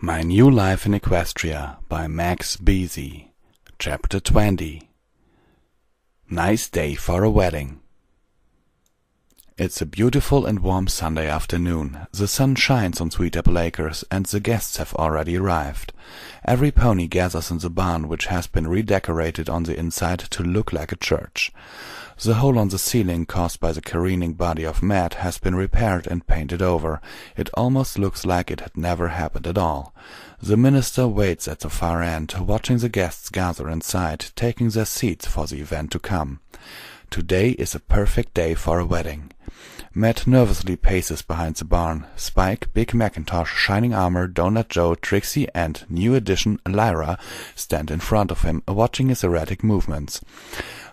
My New Life in Equestria by Max Beasy. Chapter 20. Nice day for a wedding. It's a beautiful and warm Sunday afternoon. The sun shines on Sweetapple Acres, and the guests have already arrived. Every pony gathers in the barn, which has been redecorated on the inside to look like a church. The hole on the ceiling caused by the careening body of Matt has been repaired and painted over. It almost looks like it had never happened at all. The minister waits at the far end, watching the guests gather inside, taking their seats for the event to come. Today is a perfect day for a wedding. Matt nervously paces behind the barn. Spike, Big Macintosh, Shining Armor, Donut Joe, Trixie, and new addition Lyra stand in front of him, watching his erratic movements.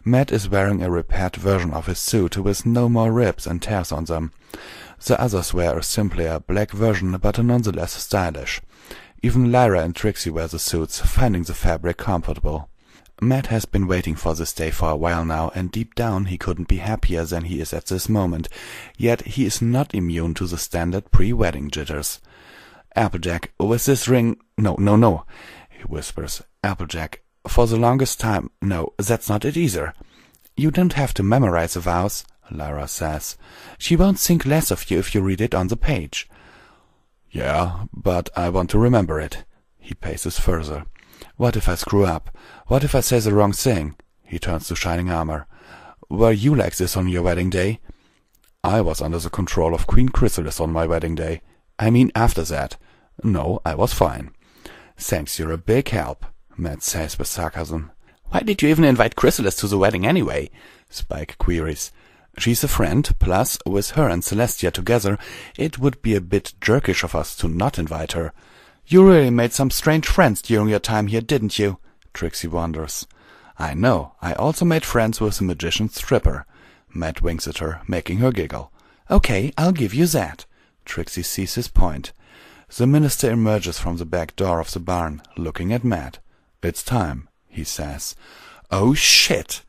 Matt is wearing a repaired version of his suit with no more ribs and tears on them. The others wear simply a black version, but nonetheless stylish. Even Lyra and Trixie wear the suits, finding the fabric comfortable. Matt has been waiting for this day for a while now, and deep down he couldn't be happier than he is at this moment. Yet he is not immune to the standard pre-wedding jitters. "Applejack, with this ring—" No, he whispers. "Applejack, for the longest time— No, that's not it either." "You don't have to memorize the vows," Lyra says. "She won't think less of you if you read it on the page." "Yeah, but I want to remember it." He paces further. "What if I screw up? What if I say the wrong thing?" He turns to Shining Armor. "Were you like this on your wedding day?" "I was under the control of Queen Chrysalis on my wedding day. I mean after that. No, I was fine." "Thanks, you're a big help," Matt says with sarcasm. "Why did you even invite Chrysalis to the wedding anyway?" Spike queries. "She's a friend, plus, with her and Celestia together, it would be a bit jerkish of us to not invite her." "You really made some strange friends during your time here, didn't you?" Trixie wonders. "I know. I also made friends with the magician's stripper." Matt winks at her, making her giggle. "Okay, I'll give you that." Trixie sees his point. The minister emerges from the back door of the barn, looking at Matt. "It's time," he says. "Oh, shit!"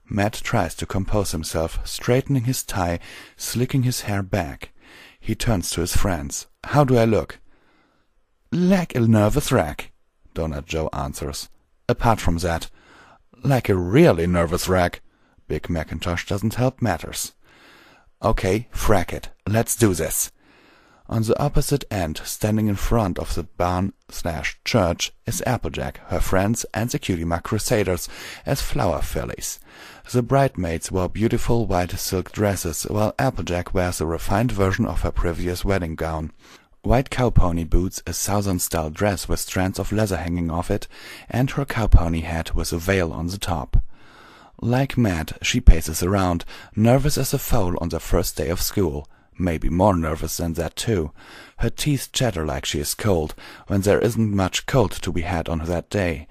Matt tries to compose himself, straightening his tie, slicking his hair back. He turns to his friends. "How do I look?" "Like a nervous wreck," Donut Joe answers. "Apart from that—" "Like a really nervous wreck." Big Macintosh doesn't help matters. "Okay, frack it. Let's do this." On the opposite end, standing in front of the barn/church, is Applejack, her friends, and the Cutie Mark Crusaders as flower fillies. The bridesmaids wore beautiful white silk dresses, while Applejack wears a refined version of her previous wedding gown. White cowpony boots, a Southern-style dress with strands of leather hanging off it, and her cowpony hat with a veil on the top. Like Matt, she paces around, nervous as a foal on their first day of school. Maybe more nervous than that, too. Her teeth chatter like she is cold, when there isn't much cold to be had on that day.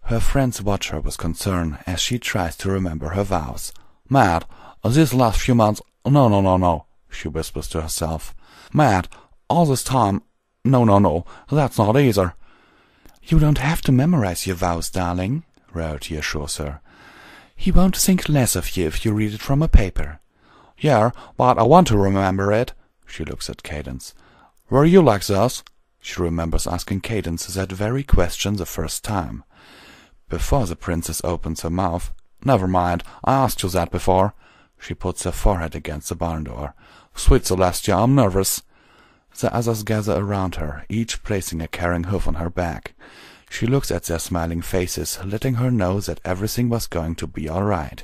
Her friends watch her with concern as she tries to remember her vows. "Matt, these last few months— No, she whispers to herself. "Matt, all this time— No, that's not either." "You don't have to memorize your vows, darling," Rarity assures her. "He won't think less of you if you read it from a paper." "Yeah, but I want to remember it." She looks at Cadence. "Were you like this?" She remembers asking Cadence that very question the first time. Before the princess opens her mouth— "Never mind, I asked you that before." She puts her forehead against the barn door. "Sweet Celestia, I'm nervous." The others gather around her, each placing a carrying hoof on her back. She looks at their smiling faces, letting her know that everything was going to be all right.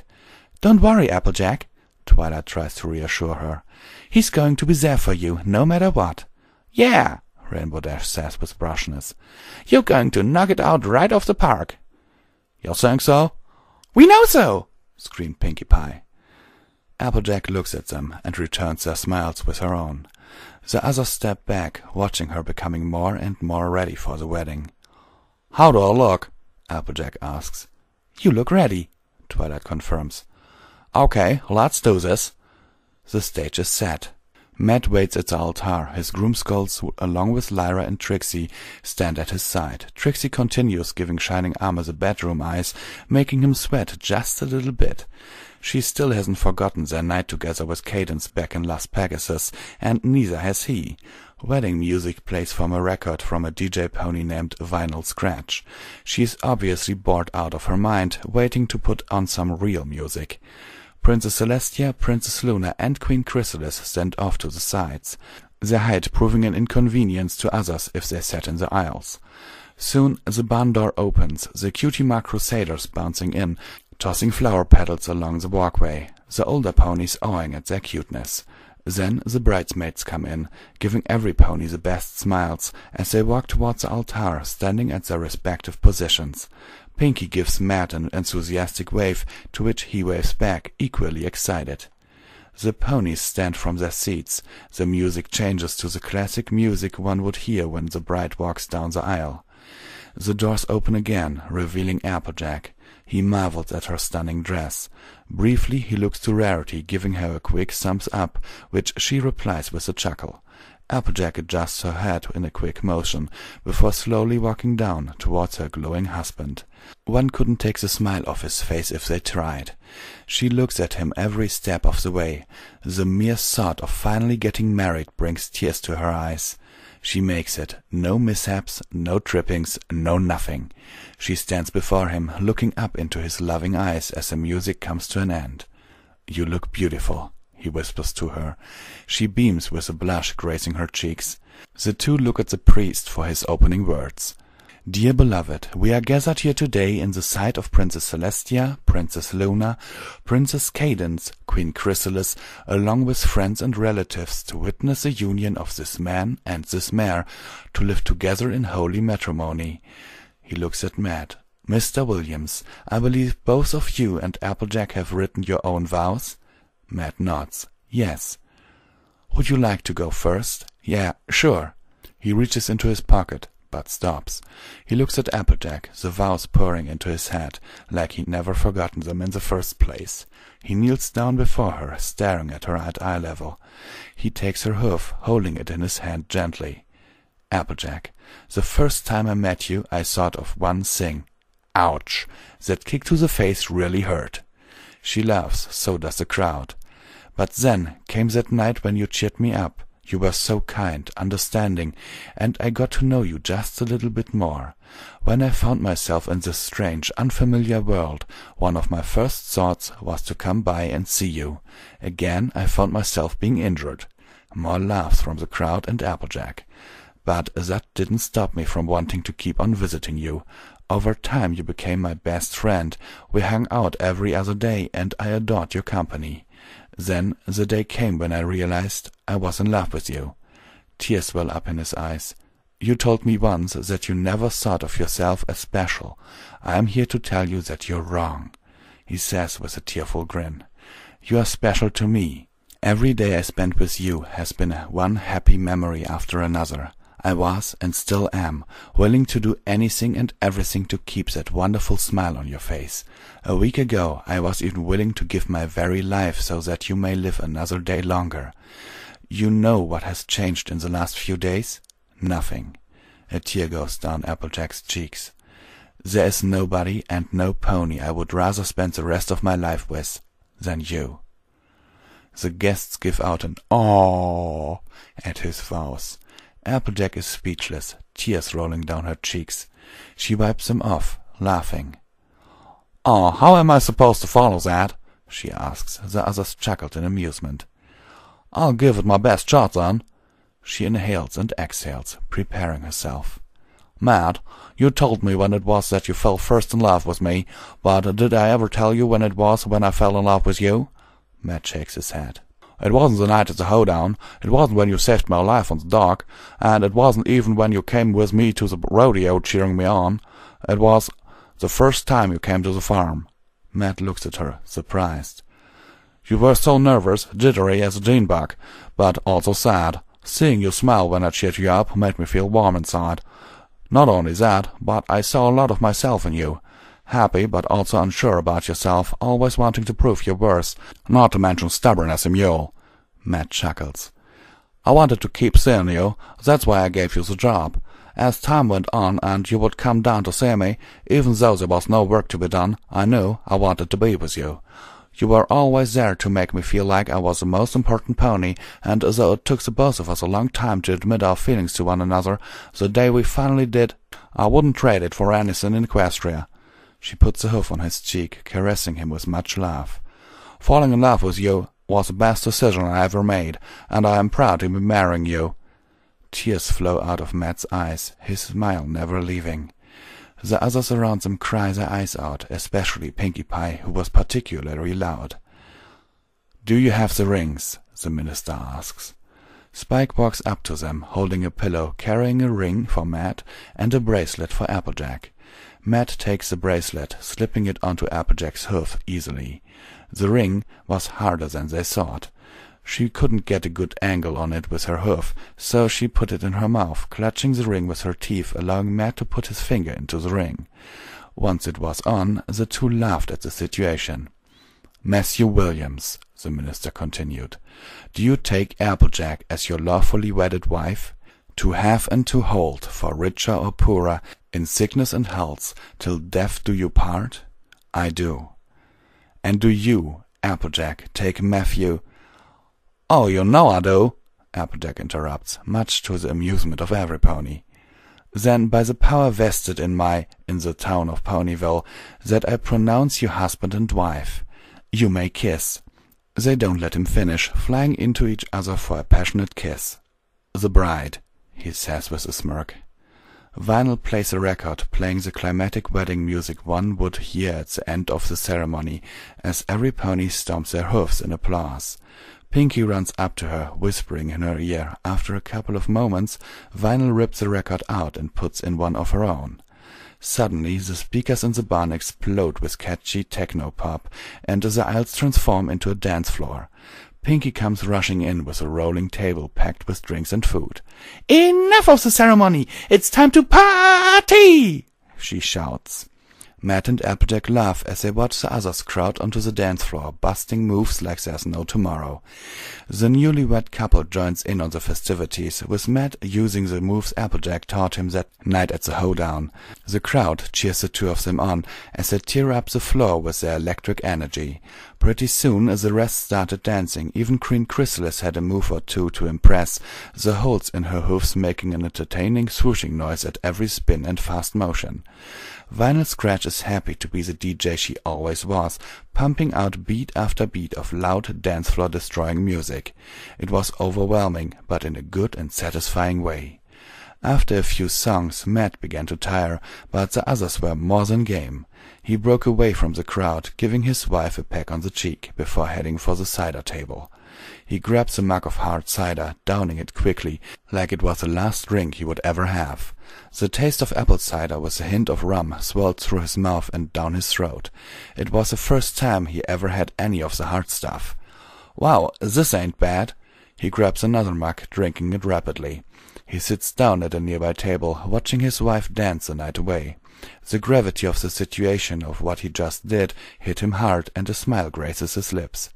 "Don't worry, Applejack," Twilight tries to reassure her. "He's going to be there for you, no matter what." "Yeah," Rainbow Dash says with brushness. "You're going to knock it out right off the park." "You think so?" "We know so!" screamed Pinkie Pie. Applejack looks at them and returns their smiles with her own. The others step back, watching her becoming more and more ready for the wedding. "How do I look?" Applejack asks. "You look ready," Twilight confirms. "Okay, let's do this." The stage is set. Matt waits at the altar. His groomsgirls, along with Lyra and Trixie, stand at his side. Trixie continues giving Shining Armor the bedroom eyes, making him sweat just a little bit. She still hasn't forgotten their night together with Cadence back in Las Pegasus, and neither has he. Wedding music plays from a record from a DJ pony named Vinyl Scratch. She is obviously bored out of her mind, waiting to put on some real music. Princess Celestia, Princess Luna, and Queen Chrysalis stand off to the sides, their height proving an inconvenience to others if they sat in the aisles. Soon the barn door opens, the Cutie Mark Crusaders bouncing in, tossing flower petals along the walkway, the older ponies awing at their cuteness. Then the bridesmaids come in, giving every pony the best smiles as they walk towards the altar, standing at their respective positions. Pinky gives Matt an enthusiastic wave, to which he waves back, equally excited. The ponies stand from their seats. The music changes to the classic music one would hear when the bride walks down the aisle. The doors open again, revealing Applejack. He marvels at her stunning dress. Briefly he looks to Rarity, giving her a quick thumbs up, which she replies with a chuckle. Applejack adjusts her head in a quick motion, before slowly walking down towards her glowing husband. One couldn't take the smile off his face if they tried. She looks at him every step of the way. The mere thought of finally getting married brings tears to her eyes. She makes it. No mishaps, no trippings, no nothing. She stands before him, looking up into his loving eyes as the music comes to an end. "You look beautiful," he whispers to her. She beams with a blush gracing her cheeks. The two look at the priest for his opening words. "Dear beloved, we are gathered here today in the sight of Princess Celestia, Princess Luna, Princess Cadence, Queen Chrysalis, along with friends and relatives, to witness the union of this man and this mare, to live together in holy matrimony." He looks at Matt. "Mr. Williams, I believe both of you and Applejack have written your own vows?" Matt nods. "Yes." "Would you like to go first?" "Yeah, sure." He reaches into his pocket, but stops. He looks at Applejack, the vows pouring into his head, like he'd never forgotten them in the first place. He kneels down before her, staring at her at eye level. He takes her hoof, holding it in his hand gently. "Applejack, the first time I met you, I thought of one thing. Ouch! That kick to the face really hurt." She laughs, so does the crowd. "But then came that night when you cheered me up. You were so kind, understanding, and I got to know you just a little bit more. When I found myself in this strange, unfamiliar world, one of my first thoughts was to come by and see you. Again I found myself being injured." More laughs from the crowd and Applejack. "But that didn't stop me from wanting to keep on visiting you. Over time you became my best friend. We hung out every other day, and I adored your company. Then the day came when I realized I was in love with you." Tears well up in his eyes. "You told me once that you never thought of yourself as special. I am here to tell you that you're wrong," he says with a tearful grin. "You are special to me. Every day I spent with you has been one happy memory after another. I was, and still am, willing to do anything and everything to keep that wonderful smile on your face. A week ago I was even willing to give my very life so that you may live another day longer. You know what has changed in the last few days? Nothing." A tear goes down Applejack's cheeks. "There is nobody and no pony I would rather spend the rest of my life with than you." The guests give out an "aww" at his vows. Applejack is speechless, tears rolling down her cheeks. She wipes them off, laughing. "Oh, how am I supposed to follow that?" she asks. The others chuckled in amusement. "I'll give it my best shot, then." She inhales and exhales, preparing herself. "Matt, you told me when it was that you fell first in love with me, but did I ever tell you when it was when I fell in love with you?" Matt shakes his head. "It wasn't the night at the hoedown, it wasn't when you saved my life on the dock, and it wasn't even when you came with me to the rodeo cheering me on. It was the first time you came to the farm." Matt looks at her, surprised. "You were so nervous, jittery as a gene-bug, but also sad. Seeing you smile when I cheered you up made me feel warm inside. Not only that, but I saw a lot of myself in you. Happy, but also unsure about yourself, always wanting to prove your worth, not to mention stubborn as a mule." Matt chuckles. "I wanted to keep seeing you, that's why I gave you the job. As time went on and you would come down to see me, even though there was no work to be done, I knew I wanted to be with you. You were always there to make me feel like I was the most important pony, and though it took the both of us a long time to admit our feelings to one another, the day we finally did, I wouldn't trade it for anything in Equestria." She put the hoof on his cheek, caressing him with much love. "Falling in love with you was the best decision I ever made, and I am proud to be marrying you." Tears flow out of Matt's eyes, his smile never leaving. The others around them cry their eyes out, especially Pinkie Pie, who was particularly loud. "Do you have the rings?" the minister asks. Spike walks up to them, holding a pillow, carrying a ring for Matt and a bracelet for Applejack. Matt takes the bracelet, slipping it onto Applejack's hoof easily. The ring was harder than they thought. She couldn't get a good angle on it with her hoof, so she put it in her mouth, clutching the ring with her teeth, allowing Matt to put his finger into the ring. Once it was on, the two laughed at the situation. "Matthew Williams," the minister continued, "do you take Applejack as your lawfully wedded wife? To have and to hold, for richer or poorer, in sickness and health, till death do you part?" "I do." "And do you, Applejack, take Matthew—" "Oh, you know I do," Applejack interrupts, much to the amusement of every pony. "Then by the power vested in the town of Ponyville, that I pronounce you husband and wife. You may kiss." They don't let him finish, flying into each other for a passionate kiss. "The bride," he says with a smirk. Vinyl plays a record, playing the climatic wedding music one would hear at the end of the ceremony, as every pony stomps their hoofs in applause. Pinkie runs up to her, whispering in her ear. After a couple of moments, Vinyl rips the record out and puts in one of her own. Suddenly, the speakers in the barn explode with catchy techno-pop, and the aisles transform into a dance floor. Pinkie comes rushing in with a rolling table packed with drinks and food. "Enough of the ceremony! It's time to party!" she shouts. Matt and Applejack laugh as they watch the others crowd onto the dance floor, busting moves like there's no tomorrow. The newlywed couple joins in on the festivities, with Matt using the moves Applejack taught him that night at the hoedown. The crowd cheers the two of them on as they tear up the floor with their electric energy. Pretty soon the rest started dancing. Even Queen Chrysalis had a move or two to impress, the holes in her hoofs making an entertaining swooshing noise at every spin and fast motion. Vinyl Scratch is happy to be the DJ she always was, pumping out beat after beat of loud, dance-floor-destroying music. It was overwhelming, but in a good and satisfying way. After a few songs, Matt began to tire, but the others were more than game. He broke away from the crowd, giving his wife a peck on the cheek, before heading for the cider table. He grabs a mug of hard cider, downing it quickly, like it was the last drink he would ever have. The taste of apple cider with a hint of rum swelled through his mouth and down his throat. It was the first time he ever had any of the hard stuff. "Wow, this ain't bad." He grabs another mug, drinking it rapidly. He sits down at a nearby table, watching his wife dance the night away. The gravity of the situation of what he just did hit him hard, and a smile graces his lips.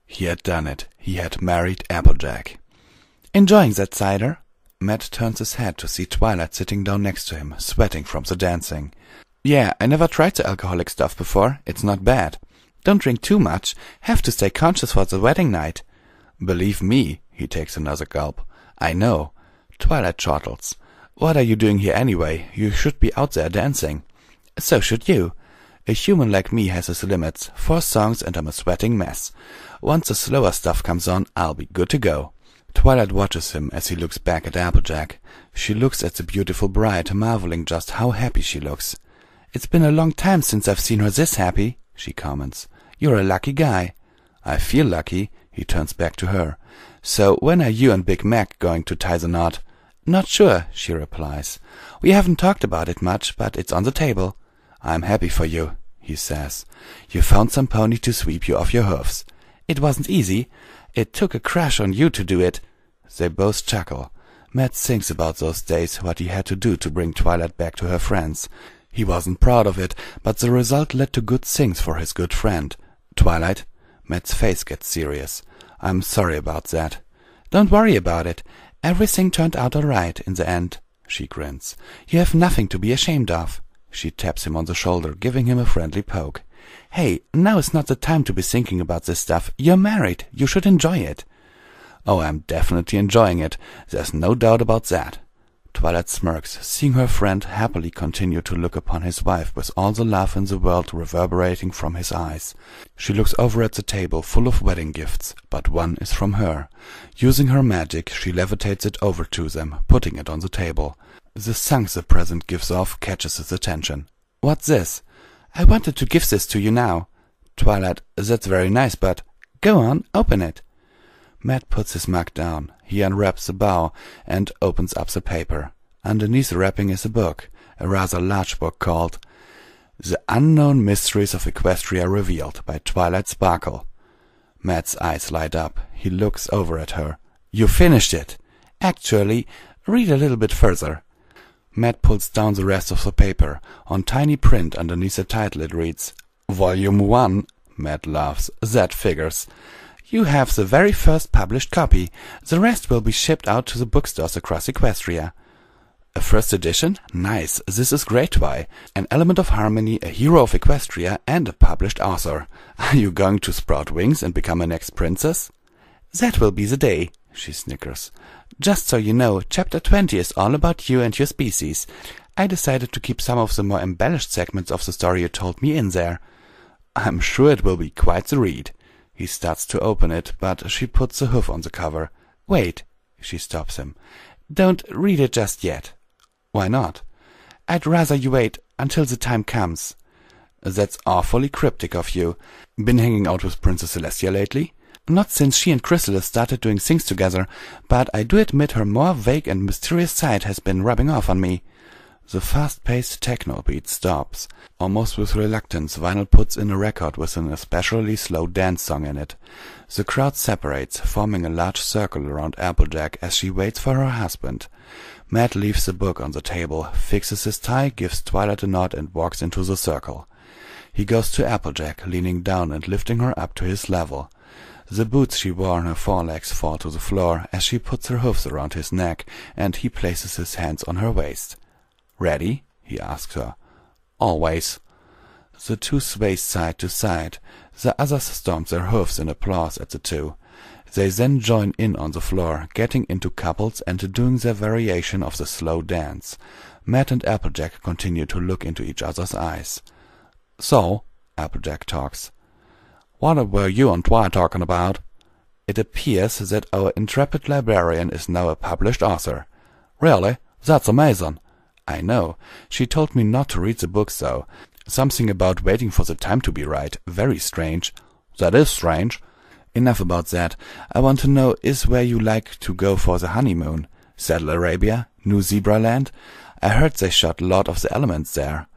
He had done it. He had married Applejack. "Enjoying that cider?" Matt turns his head to see Twilight sitting down next to him, sweating from the dancing. "Yeah, I never tried the alcoholic stuff before. It's not bad. Don't drink too much. Have to stay conscious for the wedding night." "Believe me," he takes another gulp. "I know." Twilight chortles. "What are you doing here anyway? You should be out there dancing." "So should you. A human like me has his limits. 4 songs and I'm a sweating mess. Once the slower stuff comes on, I'll be good to go." Twilight watches him as he looks back at Applejack. She looks at the beautiful bride, marveling just how happy she looks. "It's been a long time since I've seen her this happy," she comments. "You're a lucky guy." "I feel lucky." He turns back to her. "So when are you and Big Mac going to tie the knot?" "Not sure," she replies. "We haven't talked about it much, but it's on the table." "I'm happy for you," he says. "You found some pony to sweep you off your hoofs." "It wasn't easy. It took a crush on you to do it." They both chuckle. Matt thinks about those days, what he had to do to bring Twilight back to her friends. He wasn't proud of it, but the result led to good things for his good friend. "Twilight," Matt's face gets serious. "I'm sorry about that." "Don't worry about it. Everything turned out all right in the end." She grins. "You have nothing to be ashamed of." She taps him on the shoulder, giving him a friendly poke. "Hey, now is not the time to be thinking about this stuff. You're married. You should enjoy it." "Oh, I'm definitely enjoying it. There's no doubt about that." Twilight smirks, seeing her friend happily continue to look upon his wife with all the love in the world reverberating from his eyes. She looks over at the table full of wedding gifts, but one is from her. Using her magic, she levitates it over to them, putting it on the table. The songs the present gives off catches his attention. "What's this?" "I wanted to give this to you now." "Twilight, that's very nice, but—" "Go on, open it." Matt puts his mug down. He unwraps the bow and opens up the paper. Underneath the wrapping is a book, a rather large book called The Unknown Mysteries of Equestria Revealed by Twilight Sparkle. Matt's eyes light up. He looks over at her. "You finished it!" "Actually, read a little bit further." Matt pulls down the rest of the paper. On tiny print underneath the title it reads, "Volume 1. Matt laughs. "That figures. You have the very first published copy. The rest will be shipped out to the bookstores across Equestria." "A first edition? Nice. This is great, Twi. An element of harmony, a hero of Equestria, and a published author. Are you going to sprout wings and become a next princess?" "That will be the day," she snickers. "Just so you know, Chapter 20 is all about you and your species. I decided to keep some of the more embellished segments of the story you told me in there." "I'm sure it will be quite the read." He starts to open it, but she puts a hoof on the cover. "Wait," she stops him. "Don't read it just yet." "Why not?" "I'd rather you wait until the time comes." "That's awfully cryptic of you. Been hanging out with Princess Celestia lately?" "Not since she and Chrysalis started doing things together, but I do admit her more vague and mysterious side has been rubbing off on me." The fast-paced techno beat stops. Almost with reluctance, Vinyl puts in a record with an especially slow dance song in it. The crowd separates, forming a large circle around Applejack as she waits for her husband. Matt leaves the book on the table, fixes his tie, gives Twilight a nod, and walks into the circle. He goes to Applejack, leaning down and lifting her up to his level. The boots she wore on her forelegs fall to the floor as she puts her hoofs around his neck, and he places his hands on her waist. "Ready?" he asks her. "Always." The two sway side to side. The others stomp their hoofs in applause at the two. They then join in on the floor, getting into couples and doing their variation of the slow dance. Matt and Applejack continue to look into each other's eyes. "So," Applejack talks, "what were you and Twi talking about?" "It appears that our intrepid librarian is now a published author." "Really? That's amazing." "I know. She told me not to read the book, though. Something about waiting for the time to be right. Very strange." "That is strange." "Enough about that. I want to know is where you like to go for the honeymoon. Saddle Arabia? New Zebra Land? I heard they shot a lot of the elements there."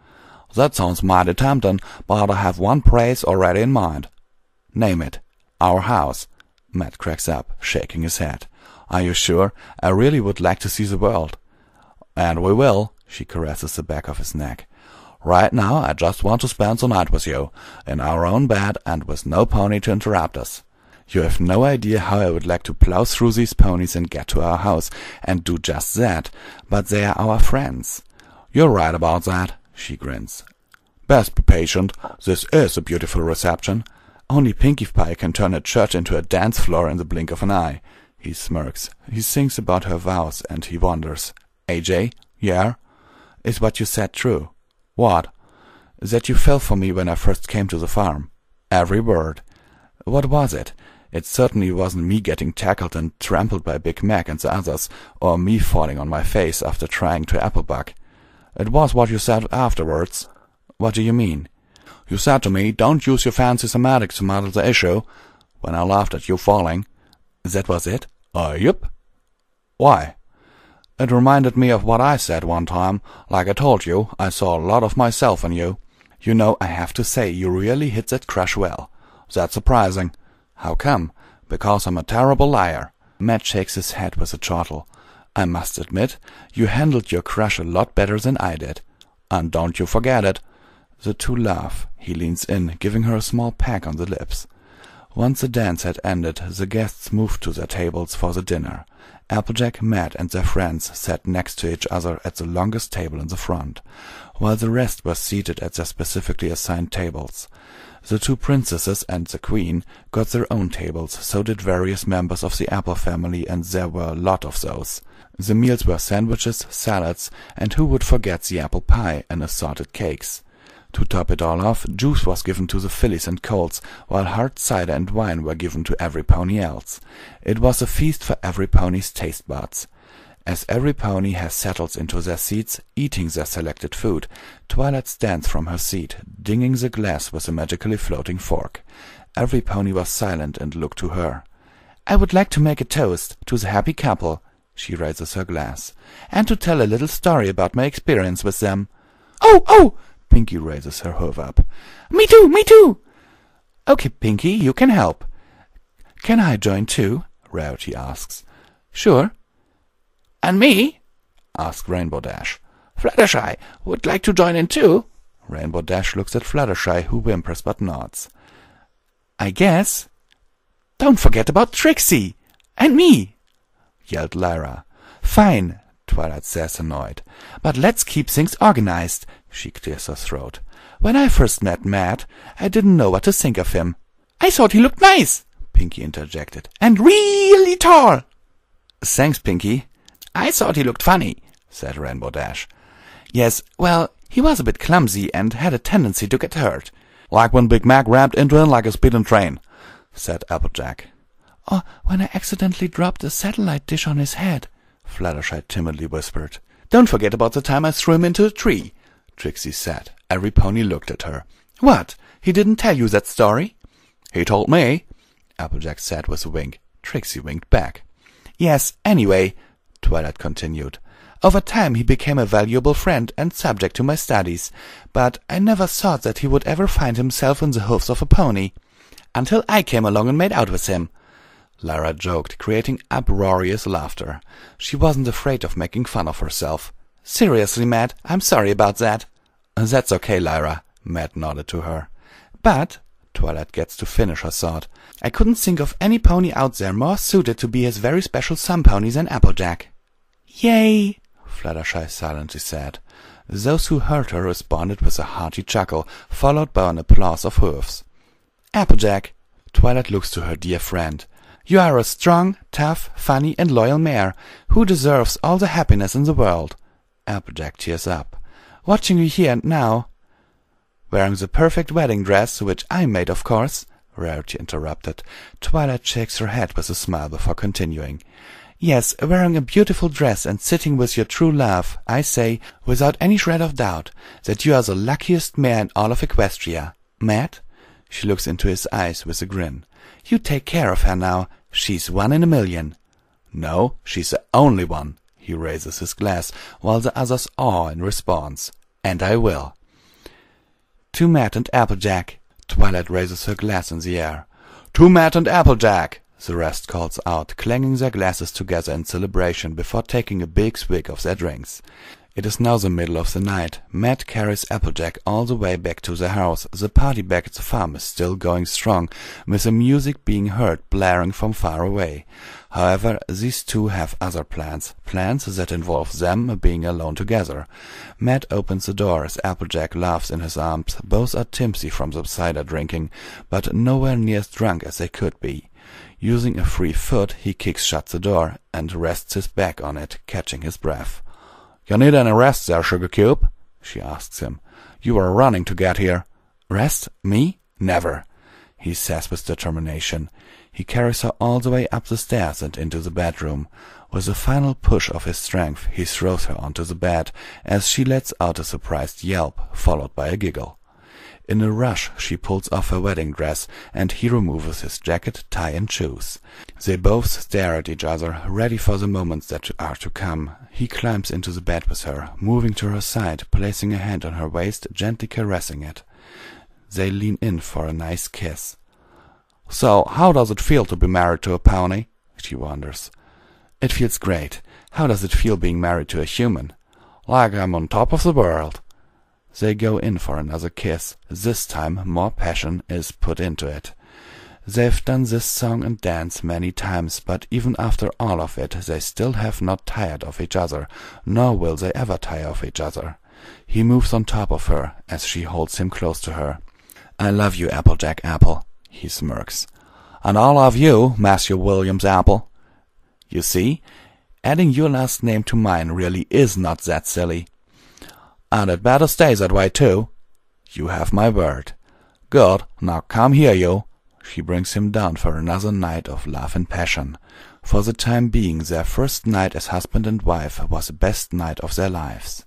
"That sounds mighty tempting, but I have one place already in mind." "Name it." "Our house." Matt cracks up, shaking his head. "Are you sure? I really would like to see the world." "And we will." She caresses the back of his neck. "Right now, I just want to spend the night with you, in our own bed and with no pony to interrupt us." "You have no idea how I would like to plow through these ponies and get to our house, and do just that, but they are our friends." "You're right about that," she grins. "Best be patient. This is a beautiful reception. Only Pinkie Pie can turn a church into a dance floor in the blink of an eye." He smirks. He thinks about her vows, and he wonders. "AJ? Yeah? Is what you said true?" "What?" "That you fell for me when I first came to the farm." "Every word." "What was it? It certainly wasn't me getting tackled and trampled by Big Mac and the others, or me falling on my face after trying to applebuck. It was what you said afterwards." "What do you mean?" "You said to me, 'Don't use your fancy semantics to muddle the issue,' when I laughed at you falling." "That was it?" Yep." "Why?" "It reminded me of what I said one time. Like I told you, I saw a lot of myself in you. You know, I have to say, you really hit that crush well." "That's surprising." "How come?" "Because I'm a terrible liar." Matt shakes his head with a chortle. "I must admit, you handled your crush a lot better than I did." "And don't you forget it." The two laugh. He leans in, giving her a small peck on the lips. Once the dance had ended, the guests moved to their tables for the dinner. Applejack, Matt, and their friends sat next to each other at the longest table in the front, while the rest were seated at their specifically assigned tables. The two princesses and the queen got their own tables, so did various members of the Apple family, and there were a lot of those. The meals were sandwiches, salads, and who would forget the apple pie and assorted cakes. To top it all off, juice was given to the fillies and colts, while hard cider and wine were given to every pony else. It was a feast for every pony's taste buds. As every pony has settled into their seats, eating their selected food, Twilight stands from her seat, dinging the glass with a magically floating fork. Every pony was silent and looked to her. "I would like to make a toast to the happy couple," she raises her glass, "and to tell a little story about my experience with them." "Oh, oh!" Pinky raises her hoof up. "Me too, me too!" "Okay, Pinky, you can help." "Can I join too?" Rarity asks. "Sure." "And me?" asks Rainbow Dash. "Fluttershy would like to join in too." Rainbow Dash looks at Fluttershy, who whimpers but nods. "I guess." "Don't forget about Trixie! And me!" yelled Lyra. "Fine," Twilight says, annoyed. "But let's keep things organized." She clears her throat. "When I first met Matt, I didn't know what to think of him." "I thought he looked nice," Pinky interjected. "And really tall." "Thanks, Pinky." "I thought he looked funny," said Rainbow Dash. "Yes, well, he was a bit clumsy and had a tendency to get hurt." "Like when Big Mac rammed into him like a speeding train," said Applejack. "Or when I accidentally dropped a satellite dish on his head," Fluttershy timidly whispered. "Don't forget about the time I threw him into a tree," Trixie said. Every pony looked at her. "What? He didn't tell you that story?" "He told me," Applejack said with a wink. Trixie winked back. "Yes, anyway," Twilight continued, "over time he became a valuable friend and subject to my studies, but I never thought that he would ever find himself in the hoofs of a pony. Until I came along and made out with him." Lyra joked, creating uproarious laughter. She wasn't afraid of making fun of herself. "Seriously, Matt, I'm sorry about that." "That's okay, Lyra," Matt nodded to her. "But," Twilight gets to finish her thought, "I couldn't think of any pony out there more suited to be his very special sun pony than Applejack." "Yay!" Fluttershy silently said. Those who heard her responded with a hearty chuckle, followed by an applause of hoofs. "Applejack," Twilight looks to her dear friend, "you are a strong, tough, funny, and loyal mare, who deserves all the happiness in the world." Applejack tears up. "Watching you here and now—" "Wearing the perfect wedding dress, which I made, of course," Rarity interrupted. Twilight shakes her head with a smile before continuing. "Yes, wearing a beautiful dress and sitting with your true love, I say, without any shred of doubt, that you are the luckiest mare in all of Equestria. Matt?" She looks into his eyes with a grin. "You take care of her now. She's 1 in a million." "No, she's the only one." He raises his glass, while the others awe in response. "And I will." "To Matt and Applejack." Twilight raises her glass in the air. "To Matt and Applejack," the rest calls out, clanging their glasses together in celebration before taking a big swig of their drinks. It is now the middle of the night. Matt carries Applejack all the way back to the house. The party back at the farm is still going strong, with the music being heard blaring from far away. However, these two have other plans that involve them being alone together. Matt opens the door as Applejack laughs in his arms. Both are tipsy from the cider drinking, but nowhere near as drunk as they could be. Using a free foot, he kicks shut the door and rests his back on it, catching his breath. "You need any rest there, Sugar Cube?" she asks him. "You were running to get here." "Rest? Me? Never," he says with determination. He carries her all the way up the stairs and into the bedroom. With a final push of his strength, he throws her onto the bed, as she lets out a surprised yelp, followed by a giggle. In a rush, she pulls off her wedding dress, and he removes his jacket, tie, and shoes. They both stare at each other, ready for the moments that are to come. He climbs into the bed with her, moving to her side, placing a hand on her waist, gently caressing it. They lean in for a nice kiss. "So, how does it feel to be married to a pony?" she wonders. "It feels great. How does it feel being married to a human?" "Like I'm on top of the world." They go in for another kiss. This time more passion is put into it. They've done this song and dance many times, but even after all of it, they still have not tired of each other, nor will they ever tire of each other. He moves on top of her, as she holds him close to her. "I love you, Applejack Apple," he smirks. "And I love you, Matthew Williams Apple. You see, adding your last name to mine really is not that silly. And it better stay that way, too. You have my word. Good, now come here, you." She brings him down for another night of love and passion. For the time being, their first night as husband and wife was the best night of their lives.